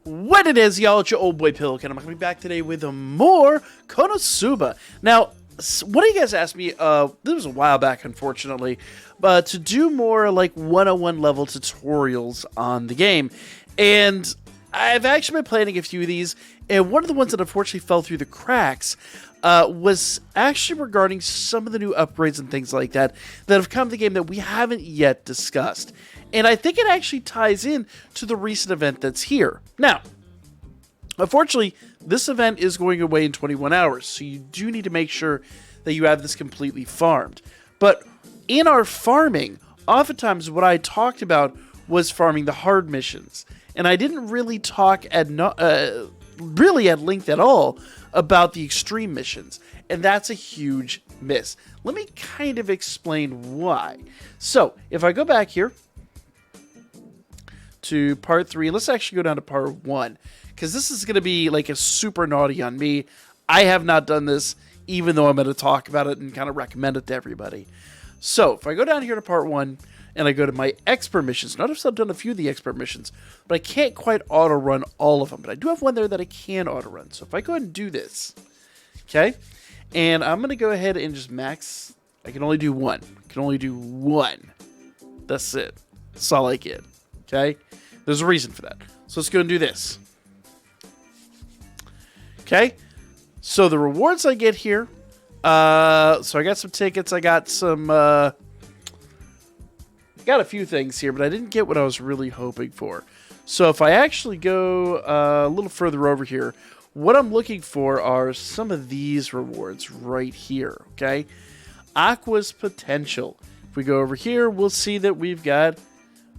What it is, y'all, it's your old boy Pelican. I'm coming back today with more Konosuba. Now, one of you guys asked me, this was a while back, unfortunately, but to do more like 101 level tutorials on the game. And I've actually been planning a few of these, and one of the ones that unfortunately fell through the cracks was actually regarding some of the new upgrades and things like that that have come to the game that we haven't yet discussed. And I think it actually ties in to the recent event that's here. Now, unfortunately, this event is going away in 21 hours, so you do need to make sure that you have this completely farmed. But in our farming, oftentimes what I talked about was farming the hard missions. And I didn't really talk at length at all about the extreme missions. And that's a huge miss. Let me kind of explain why. So, if I go back here to part 3, let's actually go down to part 1. Because this is going to be like a super naughty on me. I have not done this, even though I'm going to talk about it and kind of recommend it to everybody. So, if I go down here to part 1, and I go to my expert missions. Notice I've done a few of the expert missions, but I can't quite auto-run all of them. But I do have one there that I can auto-run. So if I go ahead and do this, okay, and I'm going to go ahead and just max. I can only do one. I can only do one. That's it. That's all I get, okay? There's a reason for that. So let's go and do this. Okay, so the rewards I get here. So I got some tickets. I got some... got a few things here, but I didn't get what I was really hoping for. So if I actually go a little further over here, what I'm looking for are some of these rewards right here, okay? Aqua's potential. If we go over here, we'll see that we've got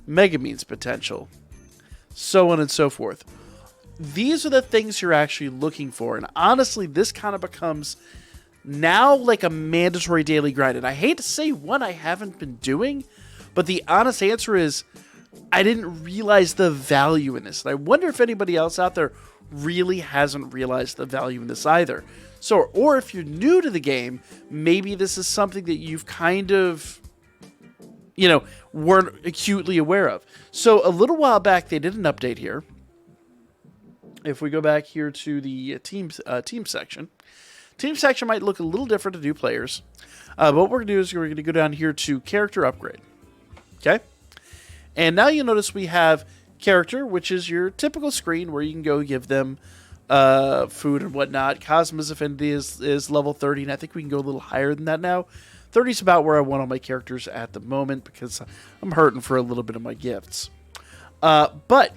Megumin's potential, so on and so forth. These are the things you're actually looking for, and honestly, this kind of becomes now like a mandatory daily grind. And I hate to say one I haven't been doing, but the honest answer is I didn't realize the value in this. And I wonder if anybody else out there really hasn't realized the value in this either. So, or if you're new to the game, maybe this is something that you've kind of, weren't acutely aware of. So a little while back, they did an update here. If we go back here to the team section, team section might look a little different to new players. But what we're going to do is we're going to go down here to character upgrade. Okay, and now you'll notice we have character, which is your typical screen where you can go give them food and whatnot. Cosmo's affinity is level 30, and I think we can go a little higher than that now. 30 is about where I want all my characters at the moment because I'm hurting for a little bit of my gifts. But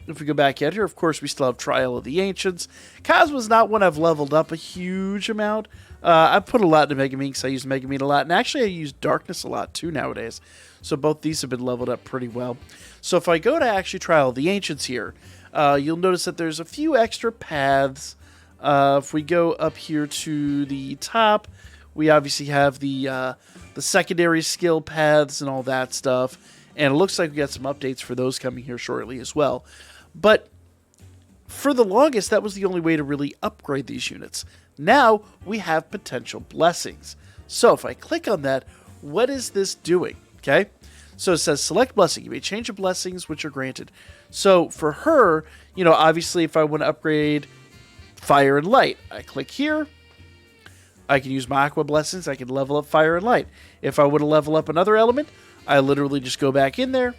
if we go back out here, of course, we still have Trial of the Ancients. Cosmo's not one I've leveled up a huge amount. I've put a lot into Megumin because I use Megumin a lot, and actually I use Darkness a lot too nowadays. So both these have been leveled up pretty well. So if I go to actually Trial of the Ancients here, you'll notice that there's a few extra paths. If we go up here to the top, we obviously have the secondary skill paths and all that stuff. And it looks like we got some updates for those coming here shortly as well. But for the longest, that was the only way to really upgrade these units. Now we have potential blessings. So if I click on that, what is this doing? Okay, so it says select blessing. You may change the blessings which are granted. So for her, obviously if I want to upgrade fire and light, I click here. I can use my aqua blessings. I can level up fire and light. If I want to level up another element, I literally just go back in there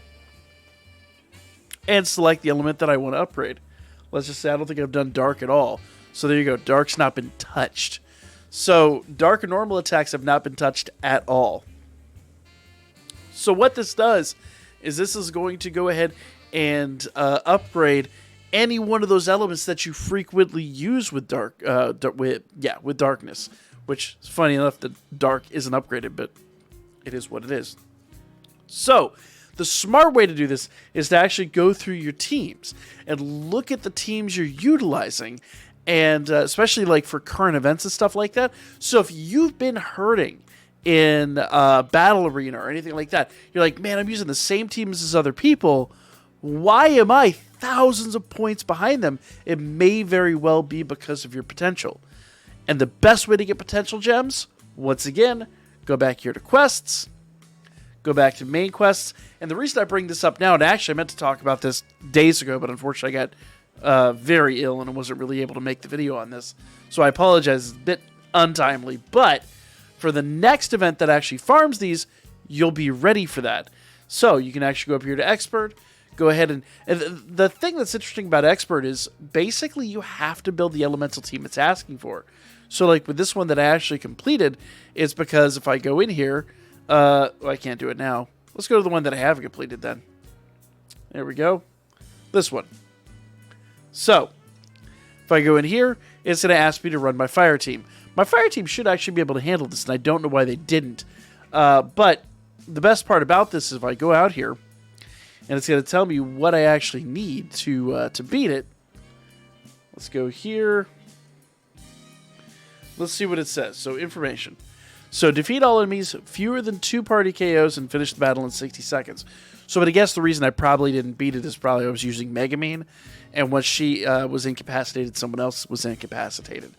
and select the element that I want to upgrade. Let's just say I don't think I've done dark at all. So there you go. Dark's not been touched. So dark and normal attacks have not been touched at all. So what this does is this is going to go ahead and upgrade any one of those elements that you frequently use with with darkness. Which is funny enough that dark isn't upgraded, but it is what it is. So the smart way to do this is to actually go through your teams and look at the teams you're utilizing, and especially like for current events and stuff like that. So if you've been hurting in Battle Arena or anything like that, you're like, man, I'm using the same teams as other people. Why am I thousands of points behind them? It may very well be because of your potential. And the best way to get potential gems, once again, go back here to quests, go back to main quests. And the reason I bring this up now, and actually I meant to talk about this days ago, but unfortunately I very ill and wasn't really able to make the video on this. So I apologize, it's a bit untimely. But for the next event that actually farms these, you'll be ready for that. So you can actually go up here to Expert, go ahead and the thing that's interesting about Expert is basically you have to build the elemental team it's asking for. So like with this one that I actually completed, it's because if I go in here, well, I can't do it now. Let's go to the one that I haven't completed then. There we go. This one. So if I go in here, it's going to ask me to run my fire team. My fire team should actually be able to handle this, and I don't know why they didn't. But the best part about this is if I go out here, and it's going to tell me what I actually need to beat it. Let's go here. Let's see what it says. So, information. So, defeat all enemies fewer than 2 party KOs and finish the battle in 60 seconds. So, but I guess the reason I probably didn't beat it is probably I was using Megamine, and when she was incapacitated, someone else was incapacitated.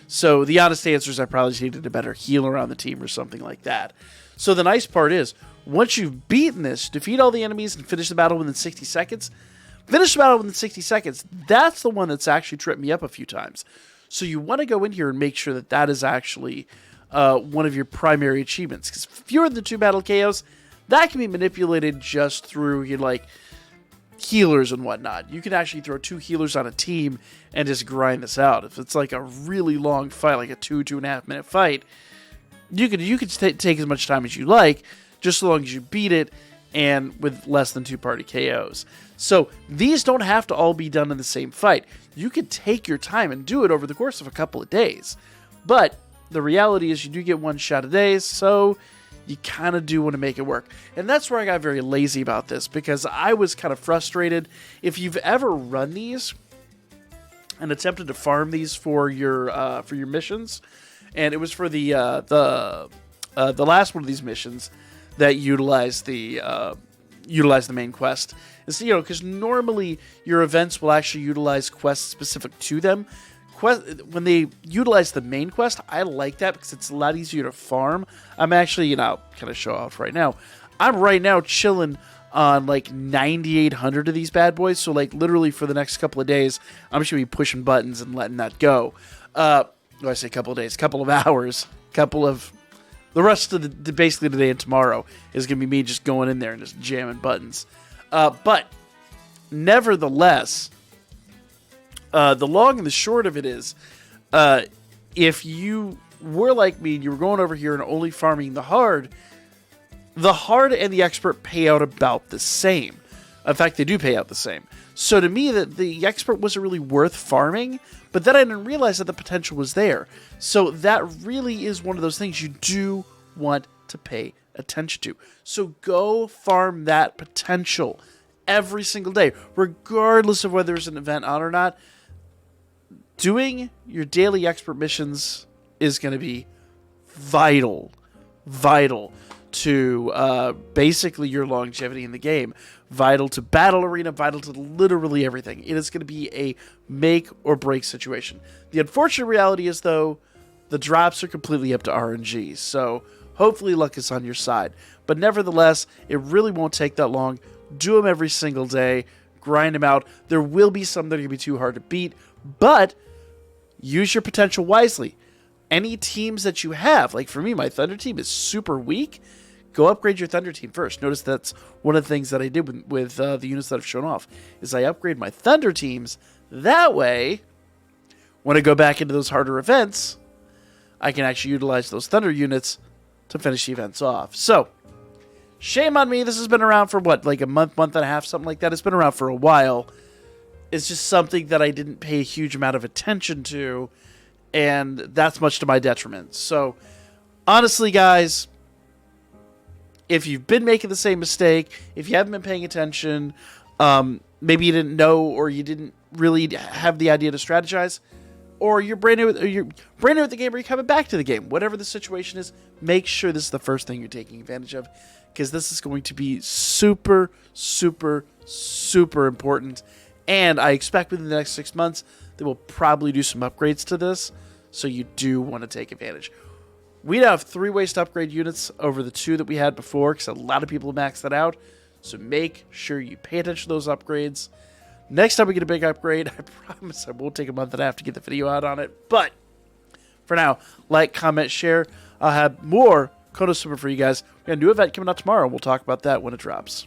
So, the honest answer is I probably just needed a better healer on the team or something like that. So, the nice part is, once you've beaten this, defeat all the enemies and finish the battle within 60 seconds. Finish the battle within 60 seconds. That's the one that's actually tripped me up a few times. So you want to go in here and make sure that that is actually one of your primary achievements. Because fewer than 2 battle KOs, that can be manipulated just through like healers and whatnot. You can actually throw 2 healers on a team and just grind this out. If it's like a really long fight, like a 2.5 minute fight, you could take as much time as you like, just so long as you beat it and with less than 2 party KOs. So these don't have to all be done in the same fight. You could take your time and do it over the course of a couple of days. But the reality is you do get 1 shot a day, so you kind of do want to make it work. And that's where I got very lazy about this, because I was kind of frustrated. If you've ever run these and attempted to farm these for your missions, and it was for the last one of these missions that utilized the main quest. It's, because normally your events will actually utilize quests specific to them. When they utilize the main quest, I like that because it's a lot easier to farm. I'm actually, kind of show off right now. I'm right now chilling on like 9,800 of these bad boys. So like literally for the next couple of days, I'm just gonna be pushing buttons and letting that go. I say a couple of days, couple of hours, the rest of basically today and tomorrow is going to be me just going in there and just jamming buttons. But nevertheless, the long and the short of it is, if you were like me and you were going over here and only farming the hard and the expert pay out about the same. In fact, they do pay out the same. So to me, the expert wasn't really worth farming, but then I didn't realize that the potential was there. So that really is one of those things you do want to pay attention to. So go farm that potential every single day, regardless of whether there's an event on or not. Doing your daily expert missions is going to be vital to basically your longevity in the game, vital to battle arena, vital to literally everything. It is going to be a make or break situation. The unfortunate reality is, though, the drops are completely up to RNG, so hopefully luck is on your side. But nevertheless, it really won't take that long. Do them every single day, grind them out. There will be some that are going to be too hard to beat, but use your potential wisely. Any teams that you have, like for me, my Thunder team is super weak. Go upgrade your Thunder team first. Notice that's one of the things that I did with the units that I've shown off, is I upgrade my Thunder teams. That way, when I go back into those harder events, I can actually utilize those Thunder units to finish the events off. So, shame on me. This has been around for what, like a month and a half, something like that. It's been around for a while. It's just something that I didn't pay a huge amount of attention to, and that's much to my detriment. So, honestly, guys, if you've been making the same mistake, if you haven't been paying attention, maybe you didn't know or you didn't really have the idea to strategize, or you're brand new at the game, or you're coming back to the game, whatever the situation is, make sure this is the first thing you're taking advantage of, because this is going to be super, super, super important. And I expect within the next 6 months they will probably do some upgrades to this, so you do want to take advantage. We now have 3 ways to upgrade units over the 2 that we had before, because a lot of people have maxed that out. So make sure you pay attention to those upgrades. Next time we get a big upgrade, I promise I won't take a month and a half to get the video out on it. But for now, like, comment, share. I'll have more Konosuba for you guys. We got a new event coming out tomorrow. We'll talk about that when it drops.